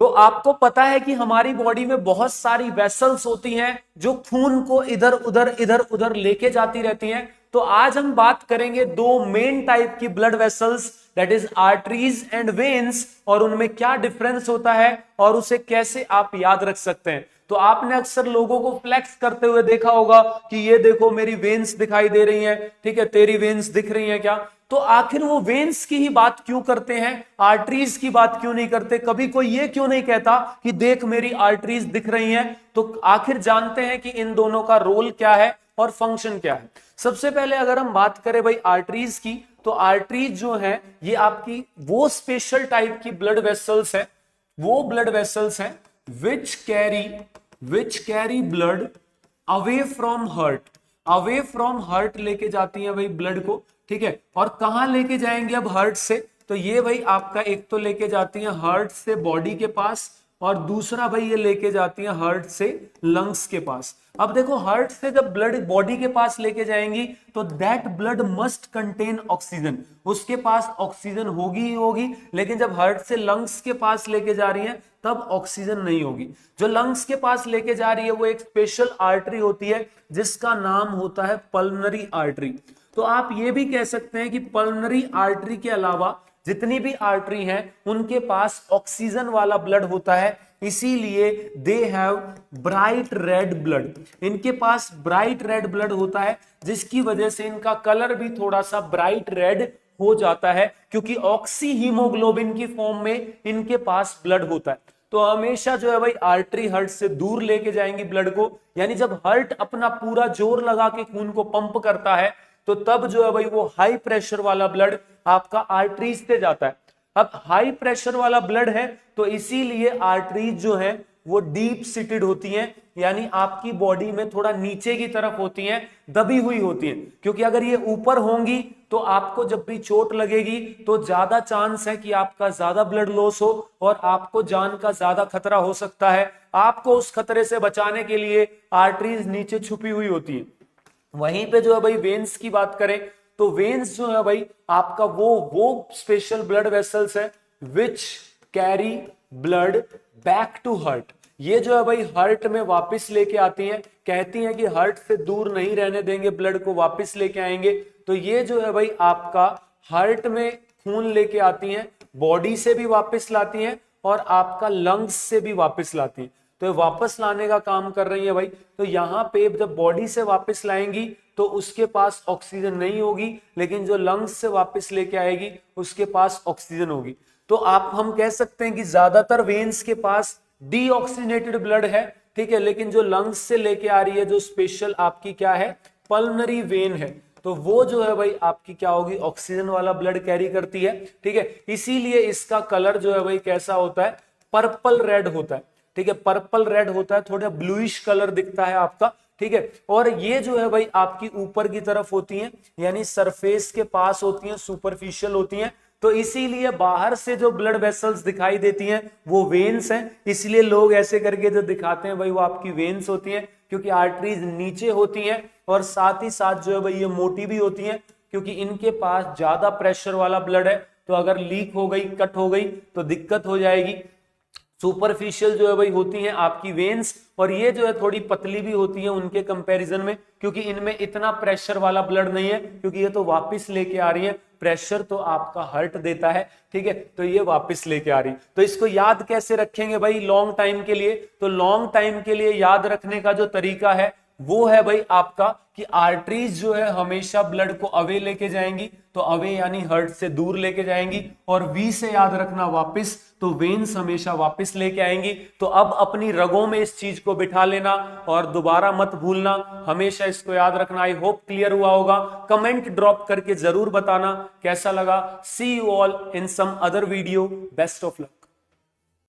तो आपको पता है कि हमारी बॉडी में बहुत सारी वेसल्स होती हैं जो खून को इधर उधर लेके जाती रहती हैं। तो आज हम बात करेंगे दो मेन टाइप की blood vessels, that is arteries and veins, और उनमें क्या डिफरेंस होता है और उसे कैसे आप याद रख सकते हैं। तो आपने अक्सर लोगों को फ्लेक्स करते हुए देखा होगा कि ये देखो मेरी वेन्स दिखाई दे रही हैं, ठीक है, तेरी वेन्स दिख रही हैं क्या। तो आखिर वो वेन्स की ही बात क्यों करते हैं, आर्टरीज की बात क्यों नहीं करते? कभी कोई ये क्यों नहीं कहता कि देख मेरी आर्टरीज दिख रही हैं? तो आखिर जानते हैं कि इन दोनों का रोल क्या है और फंक्शन क्या है। सबसे पहले अगर हम बात करें भाई आर्टरीज की, तो आर्टरीज जो है ये आपकी वो स्पेशल टाइप की ब्लड वेसल्स है, वो ब्लड वेसल्स हैं विच carry blood away from heart. Away from heart लेके जाती है भाई ब्लड को, ठीक है। और कहां लेके जाएंगे अब हार्ट से? तो ये भाई आपका एक तो लेके जाती है हार्ट से बॉडी के पास, और दूसरा भाई ये लेके जाती है हार्ट से लंग्स के पास। अब देखो हार्ट से जब ब्लड बॉडी के पास लेके जाएंगी तो that blood must contain oxygen, उसके पास ऑक्सीजन होगी ही होगी। लेकिन जब हार्ट से लंग्स के पास लेके जा रही है तब ऑक्सीजन नहीं होगी। जो लंग्स के पास लेके जा रही है वो एक स्पेशल आर्टरी होती है जिसका नाम होता है पल्मोनरी आर्टरी। तो आप ये भी कह सकते हैं कि पल्मोनरी आर्टरी के अलावा जितनी भी आर्टरी हैं उनके पास ऑक्सीजन वाला ब्लड होता है, इसीलिए they have bright red blood. इनके पास ब्राइट रेड ब्लड होता है जिसकी वजह से इनका कलर भी थोड़ा सा ब्राइट रेड हो जाता है, क्योंकि ऑक्सी हीमोग्लोबिन की फॉर्म में इनके पास ब्लड होता है। तो हमेशा जो है भाई आर्टरी हार्ट से दूर लेके जाएंगी ब्लड को, यानी जब हार्ट अपना पूरा जोर लगा के खून को पंप करता है तो तब जो है भाई वो हाई प्रेशर वाला ब्लड आपका आर्टरीज से जाता है। अब हाई प्रेशर वाला ब्लड है तो इसीलिए आर्टरीज जो है वो डीप सिटेड होती हैं, यानी आपकी बॉडी में थोड़ा नीचे की तरफ होती हैं, दबी हुई होती हैं। क्योंकि अगर ये ऊपर होंगी तो आपको जब भी चोट लगेगी तो ज्यादा चांस है कि आपका ज्यादा ब्लड लॉस हो और आपको जान का ज्यादा खतरा हो सकता है। आपको उस खतरे से बचाने के लिए आर्टरीज नीचे छुपी हुई होती है। वहीं पे जो है भाई वेन्स की बात करें तो वेन्स जो है भाई आपका वो स्पेशल ब्लड वेसल्स है which carry blood back to heart. ये जो है भाई हार्ट में वापस लेके आती हैं, कहती हैं कि हार्ट से दूर नहीं रहने देंगे, ब्लड को वापस लेके आएंगे। तो ये जो है भाई आपका हार्ट में खून लेके आती हैं, बॉडी से भी वापस लाती हैं और आपका लंग्स से भी वापस लाती हैं। तो वापस लाने का काम कर रही है भाई। तो यहां पे जब बॉडी से वापस लाएंगी तो उसके पास ऑक्सीजन नहीं होगी, लेकिन जो लंग्स से वापस लेके आएगी उसके पास ऑक्सीजन होगी। तो हम कह सकते हैं कि ज्यादातर वेन्स के पास डीऑक्सीनेटेड ब्लड है, ठीक है, लेकिन जो लंग्स से लेके आ रही है जो स्पेशल आपकी क्या है, पल्मोनरी वेन है, तो वो जो है भाई आपकी क्या होगी, ऑक्सीजन वाला ब्लड कैरी करती है, ठीक है। इसीलिए इसका कलर जो है भाई कैसा होता है, पर्पल रेड होता है, ठीक है, पर्पल रेड होता है, थोड़ा ब्लूइश कलर दिखता है आपका, ठीक है। और ये जो है भाई आपकी ऊपर की तरफ होती हैं, यानी सरफेस के पास होती हैं, सुपरफिशियल होती हैं। तो इसीलिए बाहर से जो ब्लड वेसल्स दिखाई देती हैं वो वेन्स हैं, इसलिए लोग ऐसे करके जो दिखाते हैं भाई वो आपकी वेन्स होती हैं, क्योंकि आर्टरीज नीचे होती हैं और साथ ही साथ जो है भाई ये मोटी भी होती हैं, क्योंकि इनके पास ज्यादा प्रेशर वाला ब्लड है। तो अगर लीक हो गई, कट हो गई तो दिक्कत हो जाएगी। सुपरफिशियल जो है भाई होती हैं आपकी वेन्स, और ये जो है थोड़ी पतली भी होती है उनके कंपैरिजन में, क्योंकि इनमें इतना प्रेशर वाला ब्लड नहीं है, क्योंकि ये तो वापस लेके आ रही है, प्रेशर तो आपका हार्ट देता है, ठीक है, तो ये वापस लेके आ रही। तो इसको याद कैसे रखेंगे भाई लॉन्ग टाइम के लिए? तो लॉन्ग टाइम के लिए याद रखने का जो तरीका है वो है भाई आपका कि आर्टरीज जो है हमेशा ब्लड को अवे लेके जाएंगी, तो अवे यानी हार्ट से दूर लेके जाएंगी, और वी से याद रखना वापस, तो वेन्स हमेशा वापस लेके आएंगी। तो अब अपनी रगों में इस चीज को बिठा लेना और दोबारा मत भूलना, हमेशा इसको याद रखना। आई होप क्लियर हुआ होगा। कमेंट ड्रॉप करके जरूर बताना कैसा लगा। See you all in some other video. Best of luck.